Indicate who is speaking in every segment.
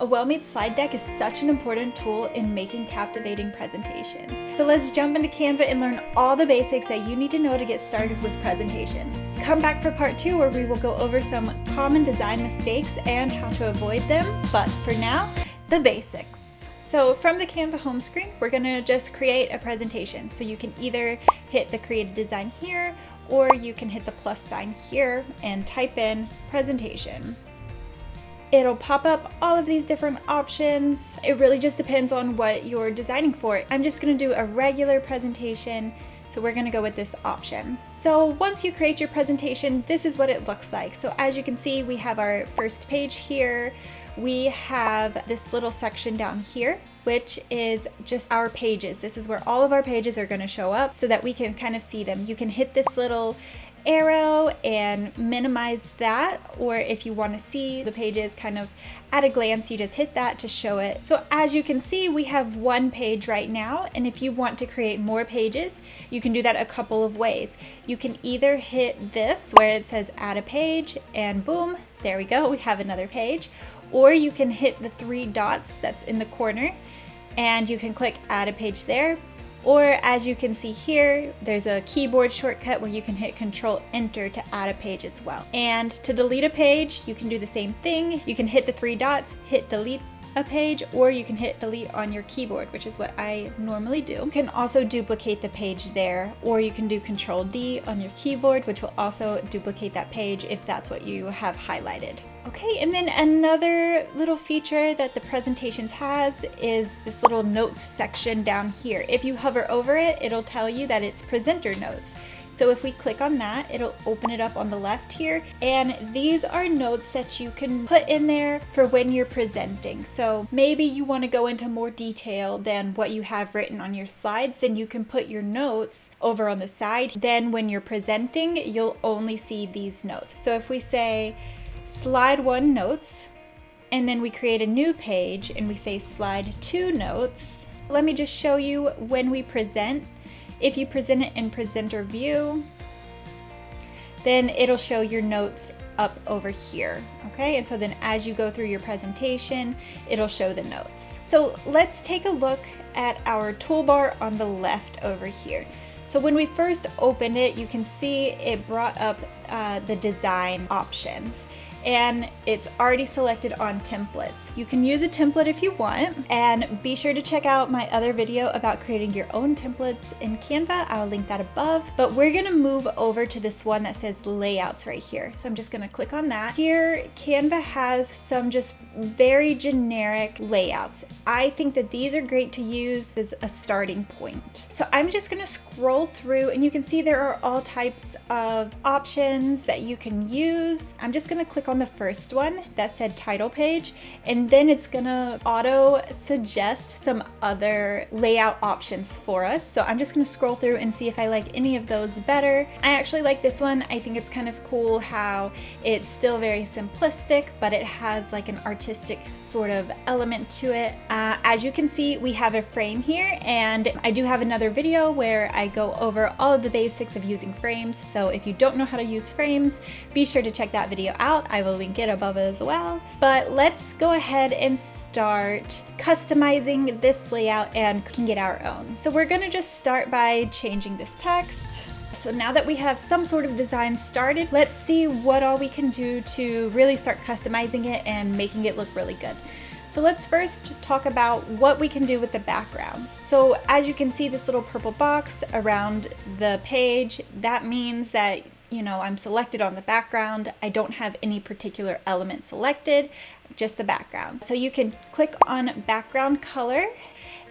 Speaker 1: A well-made slide deck is such an important tool in making captivating presentations. So let's jump into Canva and learn all the basics that you need to know to get started with presentations. Come back for part 2 where we will go over some common design mistakes and how to avoid them. But for now, the basics. So from the Canva home screen, we're gonna just create a presentation. So you can either hit the create a design here, or you can hit the plus sign here and type in presentation. It'll pop up all of these different options. It really just depends on what you're designing for. I'm just gonna do a regular presentation, so we're gonna go with this option. So once you create your presentation, this is what it looks like. So as you can see, we have our first page here. We have this little section down here, which is just our pages. This is where all of our pages are gonna show up so that we can kind of see them. You can hit this little arrow and minimize that, or if you want to see the pages kind of at a glance, you just hit that to show it. So as you can see, we have one page right now, and if you want to create more pages, you can do that a couple of ways. You can either hit this where it says add a page, and boom, there we go, we have another page. Or you can hit the 3 dots that's in the corner and you can click add a page there. Or as you can see here, there's a keyboard shortcut where you can hit Control Enter to add a page as well. And to delete a page, you can do the same thing. You can hit the 3 dots, hit delete a page, or you can hit delete on your keyboard, which is what I normally do. You can also duplicate the page there, or you can do Control D on your keyboard, which will also duplicate that page if that's what you have highlighted. Okay, and then another little feature that the presentations has is this little notes section down here. If you hover over it, it'll tell you that it's presenter notes. So if we click on that, it'll open it up on the left here. And these are notes that you can put in there for when you're presenting. So maybe you want to go into more detail than what you have written on your slides, then you can put your notes over on the side. Then when you're presenting, you'll only see these notes. So if we say slide 1 notes, and then we create a new page and we say slide 2 notes. Let me just show you when we present. If you present it in presenter view, then it'll show your notes up over here, okay? And so then as you go through your presentation, it'll show the notes. So let's take a look at our toolbar on the left over here. So when we first opened it, you can see it brought up the design options, and it's already selected on templates. You can use a template if you want, and be sure to check out my other video about creating your own templates in Canva. I'll link that above, but we're gonna move over to this one that says layouts right here. So I'm just gonna click on that. Here, Canva has some just very generic layouts. I think that these are great to use as a starting point. So I'm just gonna scroll through, and you can see there are all types of options that you can use. I'm just gonna click on the first one that said title page, and then it's gonna auto suggest some other layout options for us. So I'm just gonna scroll through and see if I like any of those better. I actually like this one. I think it's kind of cool how it's still very simplistic, but it has like an artistic sort of element to it. As you can see, we have a frame here, and I do have another video where I go over all of the basics of using frames. So if you don't know how to use frames, be sure to check that video out. I will link it above as well. But let's go ahead and start customizing this layout and can get our own. So we're gonna just start by changing this text. So now that we have some sort of design started, let's see what all we can do to really start customizing it and making it look really good. So let's first talk about what we can do with the backgrounds. So as you can see, this little purple box around the page, that means that I'm selected on the background. I don't have any particular element selected, just the background. So you can click on background color,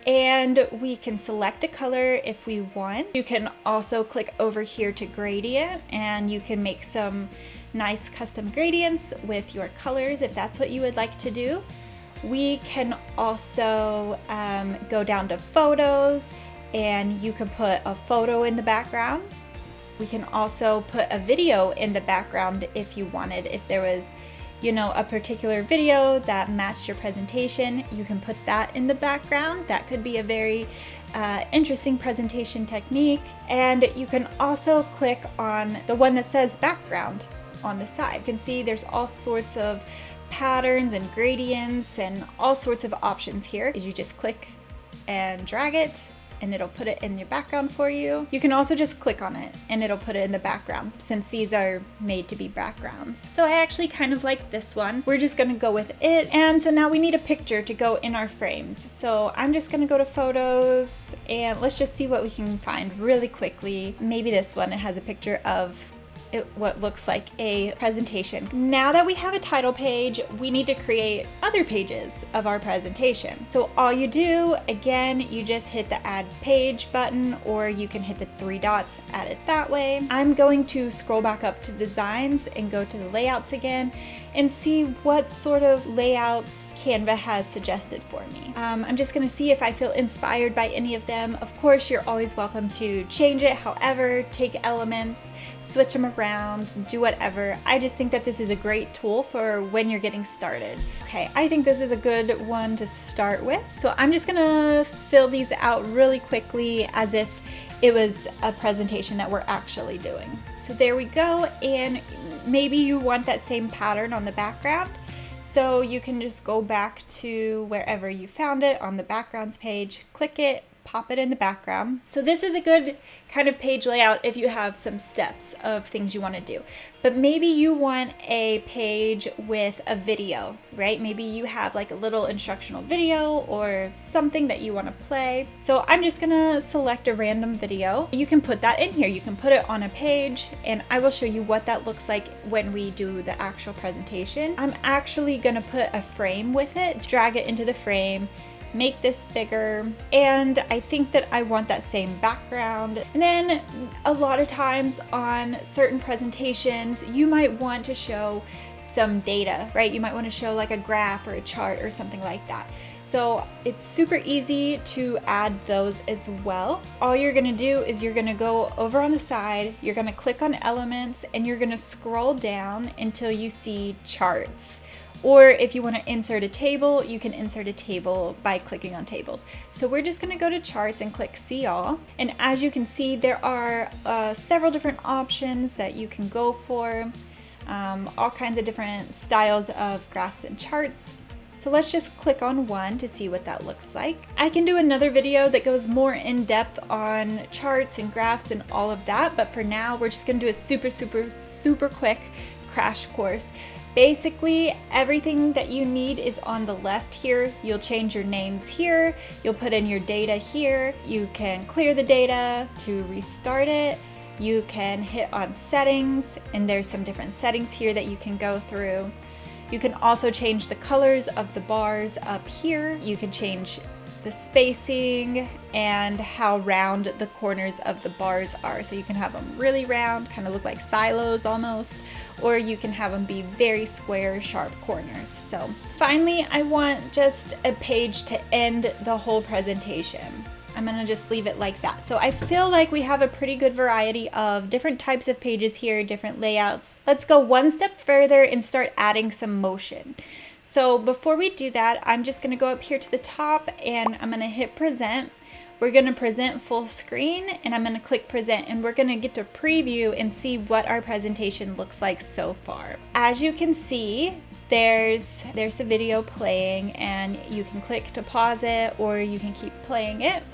Speaker 1: and we can select a color if we want. You can also click over here to gradient, and you can make some nice custom gradients with your colors if that's what you would like to do. We can also go down to photos, and you can put a photo in the background. We can also put a video in the background if you wanted. If there was, a particular video that matched your presentation, you can put that in the background. That could be a very interesting presentation technique. And you can also click on the one that says background on the side. You can see there's all sorts of patterns and gradients and all sorts of options here. Is you just click and drag it and it'll put it in your background for you. You can also just click on it and it'll put it in the background since these are made to be backgrounds. So I actually kind of like this one. We're just gonna go with it. And so now we need a picture to go in our frames. So I'm just gonna go to photos and let's just see what we can find really quickly. Maybe this one, it has a picture of what looks like a presentation. Now that we have a title page, we need to create other pages of our presentation. So all you do, again, you just hit the add page button, or you can hit the three dots, add it that way. I'm going to scroll back up to designs and go to the layouts again and see what sort of layouts Canva has suggested for me. I'm just gonna see if I feel inspired by any of them. Of course, you're always welcome to change it. However, take elements, switch them around, do whatever. I just think that this is a great tool for when you're getting started. Okay, I think this is a good one to start with. So I'm just gonna fill these out really quickly as if it was a presentation that we're actually doing. So there we go, and maybe you want that same pattern on the background. So you can just go back to wherever you found it on the backgrounds page, click it, pop it in the background. So this is a good kind of page layout if you have some steps of things you want to do. But maybe you want a page with a video, right? Maybe you have like a little instructional video or something that you want to play. So I'm just gonna select a random video. You can put that in here. You can put it on a page and I will show you what that looks like when we do the actual presentation. I'm actually gonna put a frame with it, drag it into the frame, make this bigger, and I think that I want that same background. And then a lot of times on certain presentations, you might want to show some data, right? You might want to show like a graph or a chart or something like that. So it's super easy to add those as well. All you're gonna do is you're gonna go over on the side, you're gonna click on elements, and you're gonna scroll down until you see charts. Or if you want to insert a table, you can insert a table by clicking on tables. So we're just going to go to charts and click see all. And as you can see, there are several different options that you can go for, all kinds of different styles of graphs and charts. So let's just click on one to see what that looks like. I can do another video that goes more in depth on charts and graphs and all of that, but for now, we're just going to do a super quick crash course. Basically, everything that you need is on the left here. You'll change your names here. You'll put in your data here. You can clear the data to restart it. You can hit on settings, and there's some different settings here that you can go through. You can also change the colors of the bars up here. You can change the spacing and how round the corners of the bars are. So you can have them really round, kind of look like silos almost, or you can have them be very square, sharp corners. So finally, I want just a page to end the whole presentation. I'm gonna just leave it like that. So I feel like we have a pretty good variety of different types of pages here, different layouts. Let's go one step further and start adding some motion. So before we do that, I'm just gonna go up here to the top and I'm gonna hit present. We're gonna present full screen and I'm gonna click present, and we're gonna get to preview and see what our presentation looks like so far. As you can see, there's the video playing, and you can click to pause it or you can keep playing it.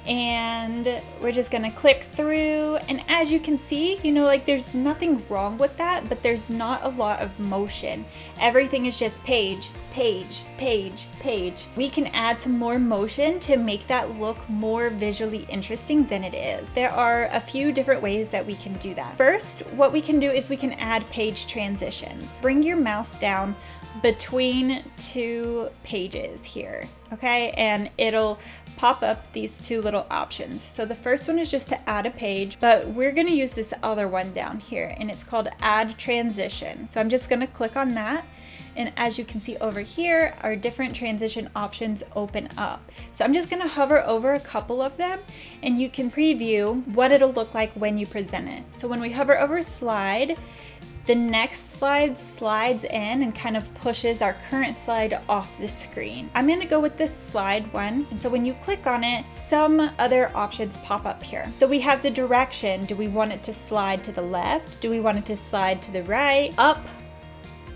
Speaker 1: And we're just gonna click through, and as you can see, like there's nothing wrong with that, but there's not a lot of motion. Everything is just page, page, page, page. We can add some more motion to make that look more visually interesting than it is. There are a few different ways that we can do that. First, what we can do is we can add page transitions. Bring your mouse down between two pages here, okay? And it'll pop up these two little options. So the first one is just to add a page, but we're gonna use this other one down here, and it's called add transition. So I'm just gonna click on that, and as you can see over here, our different transition options open up. So I'm just gonna hover over a couple of them, and you can preview what it'll look like when you present it. So when we hover over slide, the next slide slides in and kind of pushes our current slide off the screen. I'm gonna go with this slide one. And so when you click on it, some other options pop up here. So we have the direction. Do we want it to slide to the left? Do we want it to slide to the right? Up,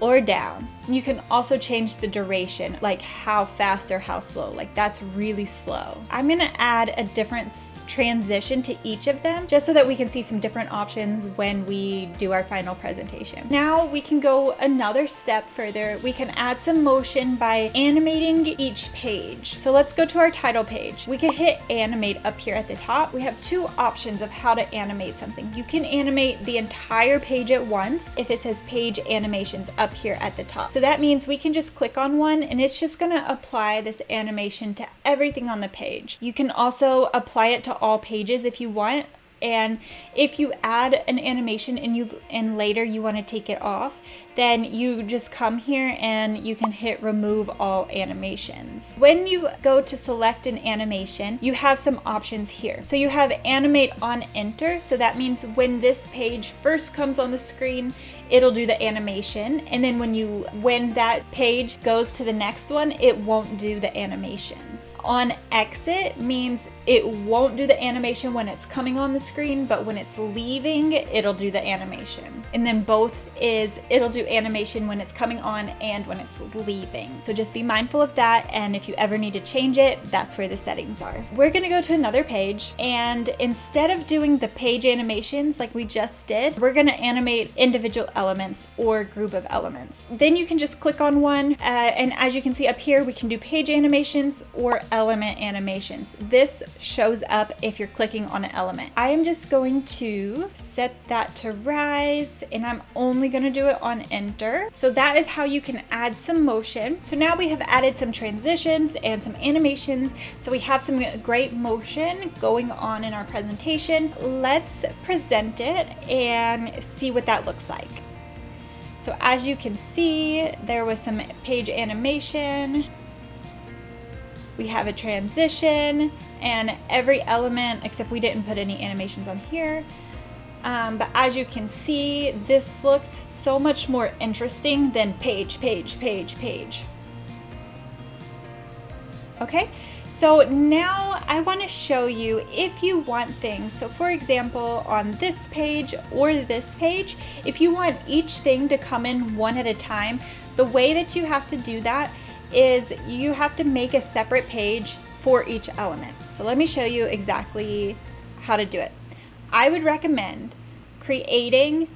Speaker 1: or down. You can also change the duration, like how fast or how slow, like that's really slow. I'm gonna add a different transition to each of them just so that we can see some different options when we do our final presentation. Now we can go another step further. We can add some motion by animating each page. So let's go to our title page. We can hit animate up here at the top. We have two options of how to animate something. You can animate the entire page at once if it says page animations up here at the top. So that means we can just click on one and it's just gonna apply this animation to everything on the page. You can also apply it to all pages if you want. And if you add an animation and later you want to take it off, then you just come here and you can hit remove all animations. When you go to select an animation, you have some options here. So you have animate on enter. So that means when this page first comes on the screen, it'll do the animation. And then when that page goes to the next one, it won't do the animations. On exit means it won't do the animation when it's coming on the screen, but when it's leaving, it'll do the animation. And then both is it'll do animation when it's coming on and when it's leaving. So just be mindful of that, and if you ever need to change it, that's where the settings are. We're gonna go to another page, and instead of doing the page animations like we just did, we're gonna animate individual elements or group of elements. Then you can just click on one, and as you can see up here, we can do page animations or element animations. This shows up if you're clicking on an element. I am just going to set that to rise, and I'm only going to do it on enter. So that is how you can add some motion. So now we have added some transitions and some animations. So we have some great motion going on in our presentation. Let's present it and see what that looks like. So as you can see, there was some page animation. We have a transition and every element, except we didn't put any animations on here. But as you can see, this looks so much more interesting than page. Okay, so now I want to show you if you want things. So for example, on this page or this page, if you want each thing to come in one at a time, the way that you have to do that is you have to make a separate page for each element. So let me show you exactly how to do it. I would recommend creating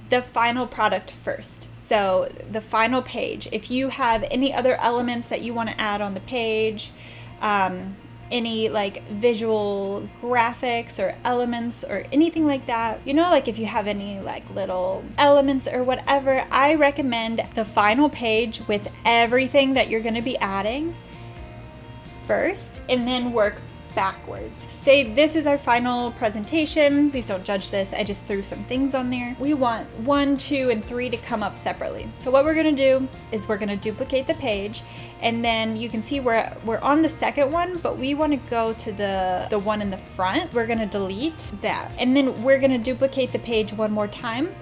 Speaker 1: the final product first. So the final page, if you have any other elements that you want to add on the page, any like visual graphics or elements or anything like that, you know, like if you have any like little elements or whatever, I recommend the final page with everything that you're going to be adding first, and then work backwards. Say this is our final presentation. Please don't judge this. I just threw some things on there. We want 1, 2, and 3 to come up separately. So what we're going to do is we're going to duplicate the page, and then you can see we're on the second one, but we want to go to the one in the front. We're going to delete that, and then we're going to duplicate the page one more time,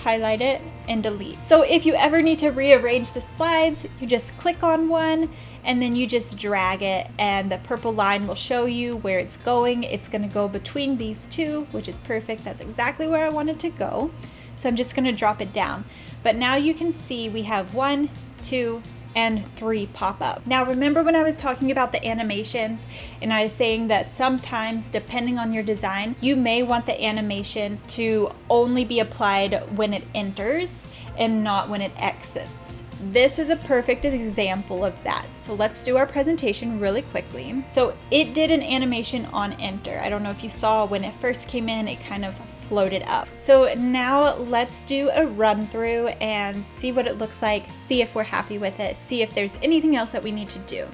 Speaker 1: highlight it, and delete. So if you ever need to rearrange the slides, you just click on one and then you just drag it, and the purple line will show you where it's going. It's going to go between these two, which is perfect. That's exactly where I want it to go. So I'm just going to drop it down. But now you can see we have 1, 2, and 3 pop up. Now remember when I was talking about the animations and I was saying that sometimes depending on your design, you may want the animation to only be applied when it enters and not when it exits. This is a perfect example of that. So let's do our presentation really quickly. So it did an animation on enter. I don't know if you saw when it first came in, it kind of floated up. So now let's do a run through and see what it looks like, see if we're happy with it, see if there's anything else that we need to do.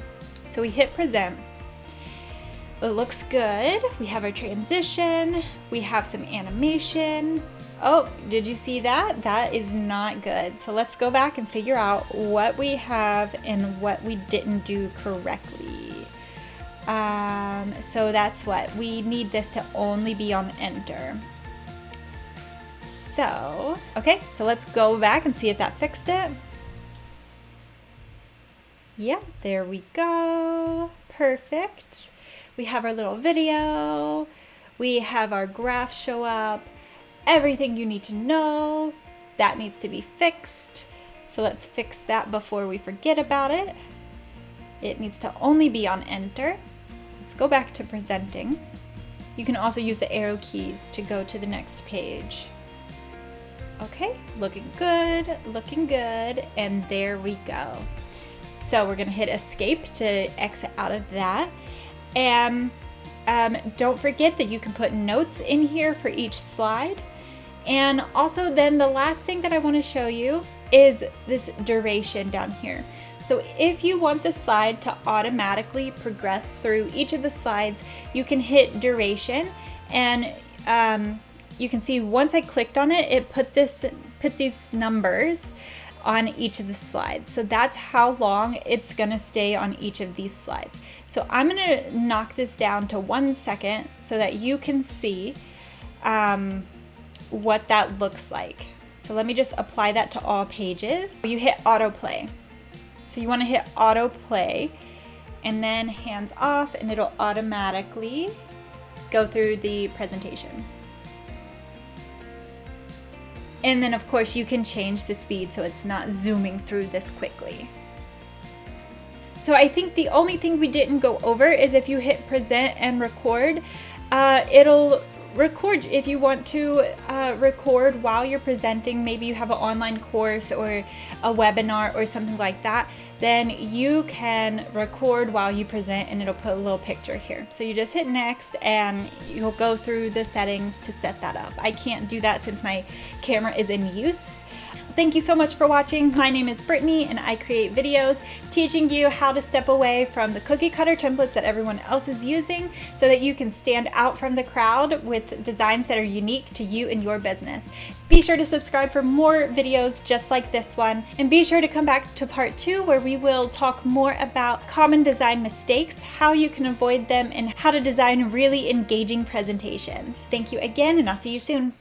Speaker 1: So we hit present. It looks good. We have our transition. We have some animation. Oh, did you see that? That is not good. So let's go back and figure out what we have and what we didn't do correctly. So that's what we need this to only be on enter. So, okay, so let's go back and see if that fixed it. Yeah, there we go. Perfect. We have our little video. We have our graph show up. Everything you need to know that needs to be fixed. So let's fix that before we forget about it. It needs to only be on enter. Let's go back to presenting. You can also use the arrow keys to go to the next page. Okay, looking good, and there we go. So we're gonna hit escape to exit out of that. And don't forget that you can put notes in here for each slide. And also then the last thing that I wanna show you is this duration down here. So if you want the slide to automatically progress through each of the slides, you can hit duration, and you can see once I clicked on it, it put these numbers on each of the slides. So that's how long it's gonna stay on each of these slides. So I'm gonna knock this down to 1 second so that you can see what that looks like. So let me just apply that to all pages. You hit AutoPlay. So you wanna hit AutoPlay and then hands off, and it'll automatically go through the presentation. And then of course you can change the speed so it's not zooming through this quickly. So I think the only thing we didn't go over is if you hit present and record, it'll record. If you want to record while you're presenting, maybe you have an online course or a webinar or something like that, then you can record while you present and it'll put a little picture here. So you just hit next and you'll go through the settings to set that up. I can't do that since my camera is in use. Thank you so much for watching. My name is Brittany and I create videos teaching you how to step away from the cookie cutter templates that everyone else is using so that you can stand out from the crowd with designs that are unique to you and your business. Be sure to subscribe for more videos just like this one, and be sure to come back to part 2 where we will talk more about common design mistakes, how you can avoid them, and how to design really engaging presentations. Thank you again, and I'll see you soon.